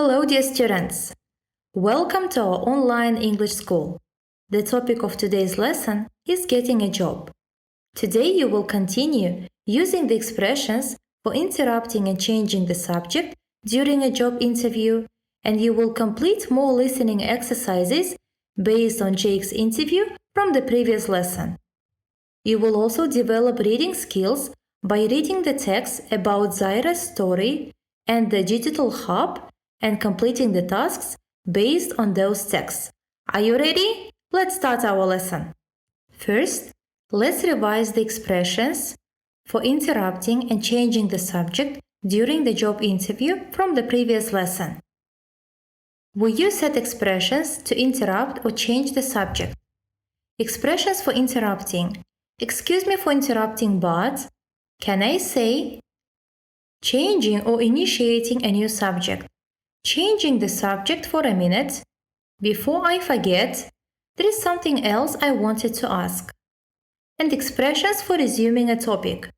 Hello, dear students. Welcome to our online English school. The topic of today's lesson is getting a job. Today you will continue using the expressions for interrupting and changing the subject during a job interview, and you will complete more listening exercises based on Jake's interview from the previous lesson. You will also develop reading skills by reading the text about Zaira's story and the digital hub and completing the tasks based on those texts. Are you ready? Let's start our lesson. First, let's revise the expressions for interrupting and changing the subject during the job interview from the previous lesson. We use set expressions to interrupt or change the subject. Expressions for interrupting. Excuse me for interrupting, but can I say? Changing or initiating a new subject. Changing the subject for a minute. Before I forget, there is something else I wanted to ask. And expressions for resuming a topic.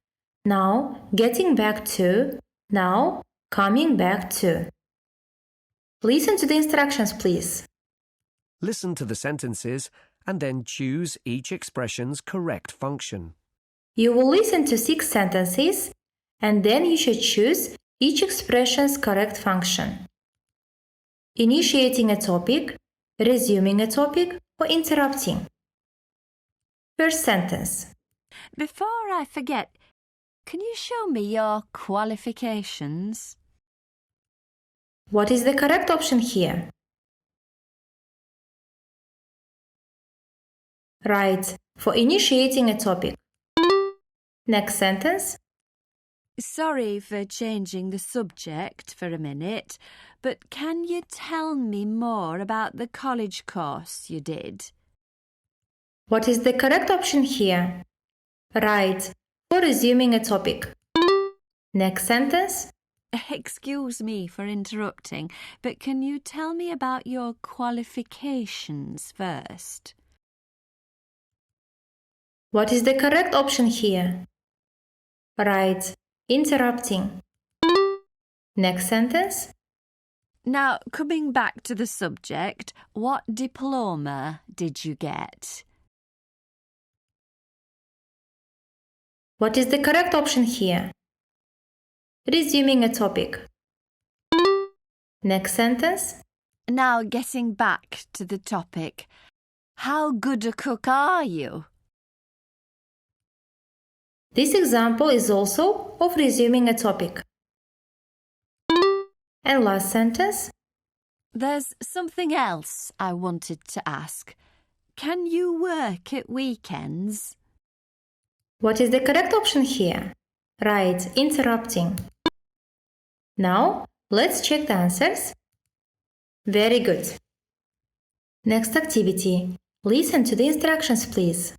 Now, getting back to. Now, coming back to. Listen to the instructions, please. Listen to the sentences and then choose each expression's correct function. You will listen to 6 sentences and then you should choose each expression's correct function. Initiating a topic, resuming a topic, or interrupting. First sentence. Before I forget, can you show me your qualifications? What is the correct option here? Right, for initiating a topic. Next sentence. Sorry for changing the subject for a minute, but can you tell me more about the college course you did? What is the correct option here? Right, for resuming a topic. Next sentence. Excuse me for interrupting, but can you tell me about your qualifications first? What is the correct option here? Right, interrupting. Next sentence. Now, coming back to the subject, what diploma did you get? What is the correct option here? Resuming a topic. Next sentence. Now, getting back to the topic, how good a cook are you? This example is also of resuming a topic. And last sentence. There's something else I wanted to ask. Can you work at weekends? What is the correct option here? Right, interrupting. Now, let's check the answers. Very good. Next activity. Listen to the instructions, please.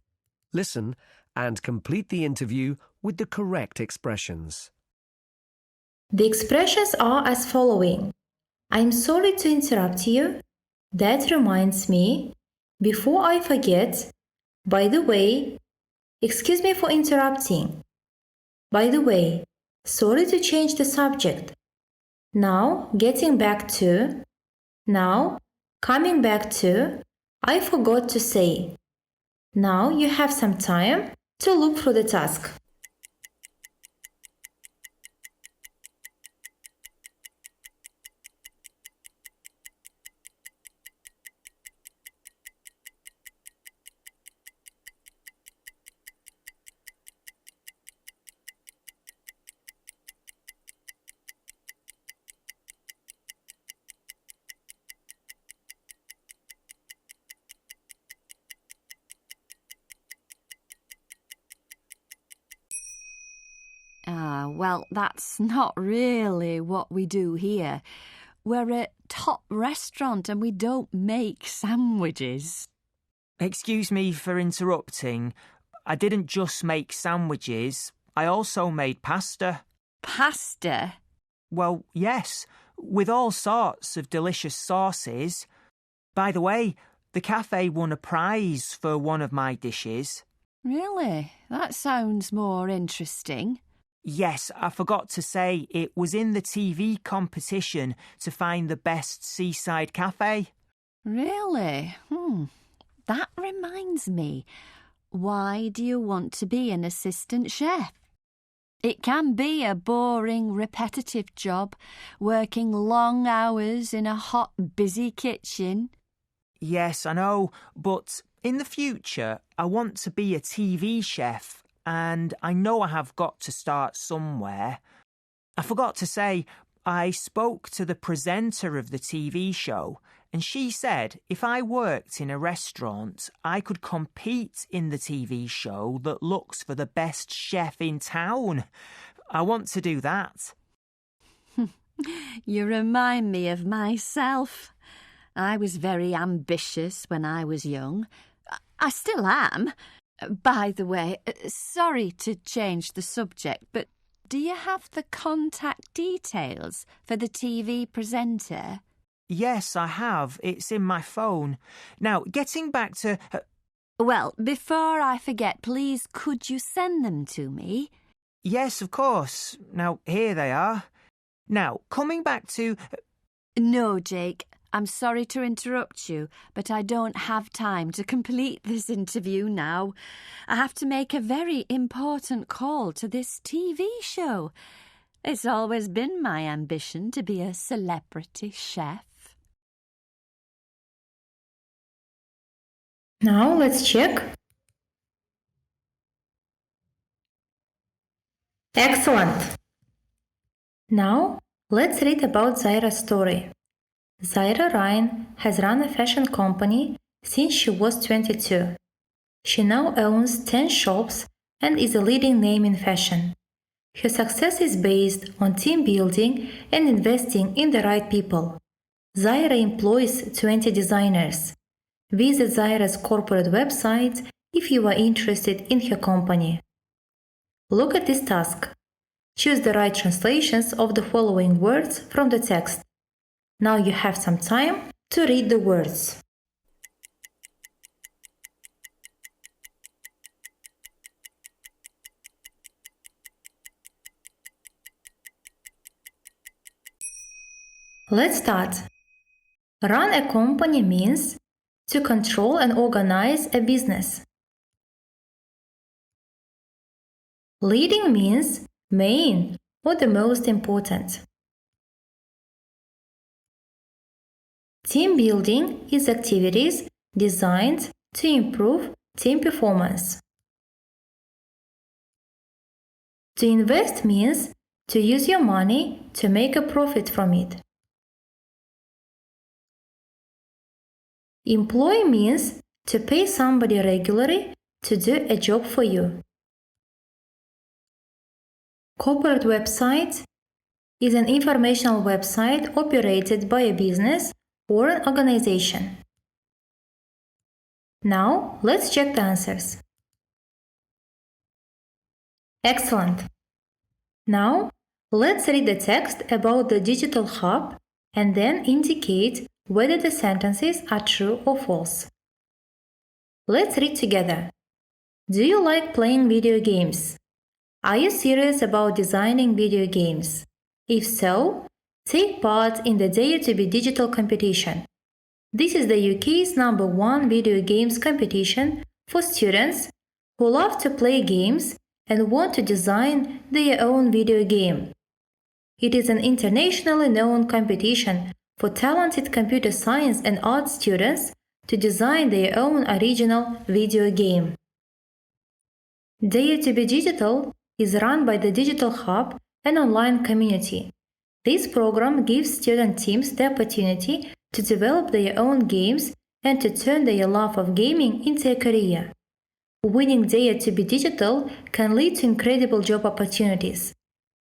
Listen and complete the interview with the correct expressions. The expressions are as following. I'm sorry to interrupt you. That reminds me. Before I forget. By the way. Excuse me for interrupting. By the way. Sorry to change the subject. Now, getting back to. Now, coming back to. I forgot to say. Now you have some time to look through the task. Well, that's not really what we do here. We're a top restaurant and we don't make sandwiches. Excuse me for interrupting. I didn't just make sandwiches. I also made pasta. Pasta? Well, yes, with all sorts of delicious sauces. By the way, the cafe won a prize for one of my dishes. Really? That sounds more interesting. Yes, I forgot to say it was in the TV competition to find the best seaside cafe. Really? That reminds me. Why do you want to be an assistant chef? It can be a boring, repetitive job, working long hours in a hot, busy kitchen. Yes, I know, but in the future, I want to be a TV chef, and I know I have got to start somewhere. I forgot to say, I spoke to the presenter of the TV show, and she said if I worked in a restaurant, I could compete in the TV show that looks for the best chef in town. I want to do that. You remind me of myself. I was very ambitious when I was young. I still am. By the way, sorry to change the subject, but do you have the contact details for the TV presenter? Yes, I have. It's in my phone. Now, getting back to... Well, before I forget, please, could you send them to me? Yes, of course. Now, here they are. Now, coming back to... No, Jake, I'm sorry to interrupt you, but I don't have time to complete this interview now. I have to make a very important call to this TV show. It's always been my ambition to be a celebrity chef. Now let's check. Excellent! Now let's read about Zaira's story. Zaira Ryan has run a fashion company since she was 22. She now owns 10 shops and is a leading name in fashion. Her success is based on team building and investing in the right people. Zaira employs 20 designers. Visit Zaira's corporate website if you are interested in her company. Look at this task. Choose the right translations of the following words from the text. Now you have some time to read the words. Let's start. Run a company means to control and organize a business. Leading means main or the most important. Team building is activities designed to improve team performance. To invest means to use your money to make a profit from it. Employ means to pay somebody regularly to do a job for you. Corporate website is an informational website operated by a business or an organization. Now, let's check the answers. Excellent! Now, let's read the text about the digital hub and then indicate whether the sentences are true or false. Let's read together. Do you like playing video games? Are you serious about designing video games? If so, take part in the Dare to Be Digital competition. This is the UK's #1 video games competition for students who love to play games and want to design their own video game. It is an internationally known competition for talented computer science and art students to design their own original video game. Dare to Be Digital is run by the Digital Hub, an online community. This program gives student teams the opportunity to develop their own games and to turn their love of gaming into a career. Winning Dare to Be Digital can lead to incredible job opportunities.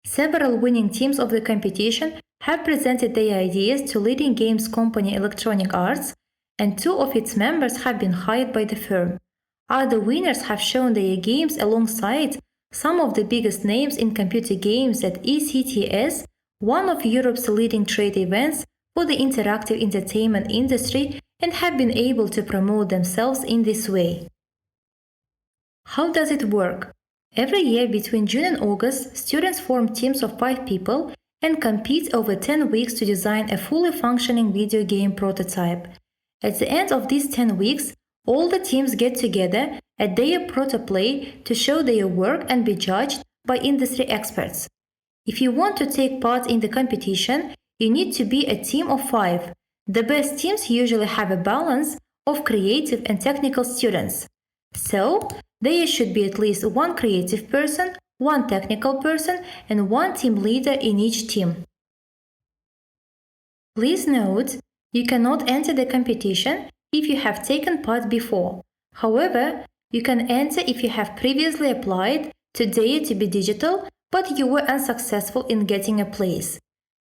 Several winning teams of the competition have presented their ideas to leading games company Electronic Arts, and 2 of its members have been hired by the firm. Other winners have shown their games alongside some of the biggest names in computer games at ECTS, one of Europe's leading trade events for the interactive entertainment industry, and have been able to promote themselves in this way. How does it work? Every year between June and August, students form teams of 5 people and compete over 10 weeks to design a fully functioning video game prototype. At the end of these 10 weeks, all the teams get together at their protoplay to show their work and be judged by industry experts. If you want to take part in the competition, you need to be a team of 5. The best teams usually have a balance of creative and technical students. So, there should be at least one creative person, one technical person, and one team leader in each team. Please note, you cannot enter the competition if you have taken part before. However, you can enter if you have previously applied to Dare to be Digital, but you were unsuccessful in getting a place.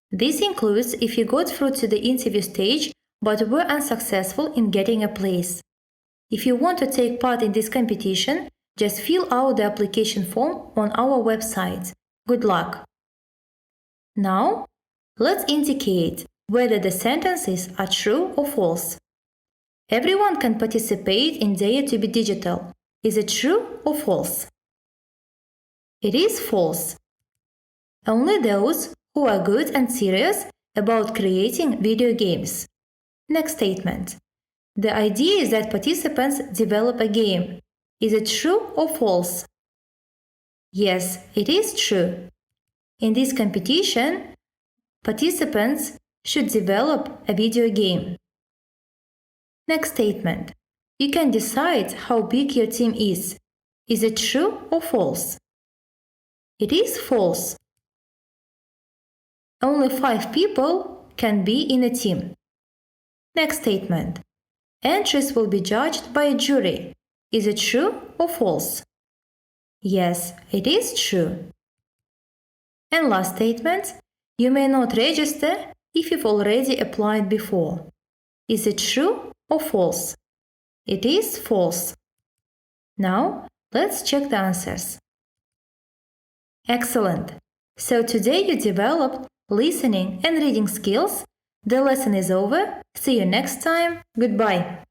This includes if you got through to the interview stage but were unsuccessful in getting a place. If you want to take part in this competition, just fill out the application form on our website. Good luck! Now, let's indicate whether the sentences are true or false. Everyone can participate in Dare to be Digital. Is it true or false? It is false. Only those who are good and serious about creating video games. Next statement. The idea is that participants develop a game. Is it true or false? Yes, it is true. In this competition, participants should develop a video game. Next statement. You can decide how big your team is. Is it true or false? It is false. Only 5 people can be in a team. Next statement. Entries will be judged by a jury. Is it true or false? Yes, it is true. And last statement. You may not register if you've already applied before. Is it true or false? It is false. Now, let's check the answers. Excellent! So today you developed listening and reading skills. The lesson is over. See you next time. Goodbye.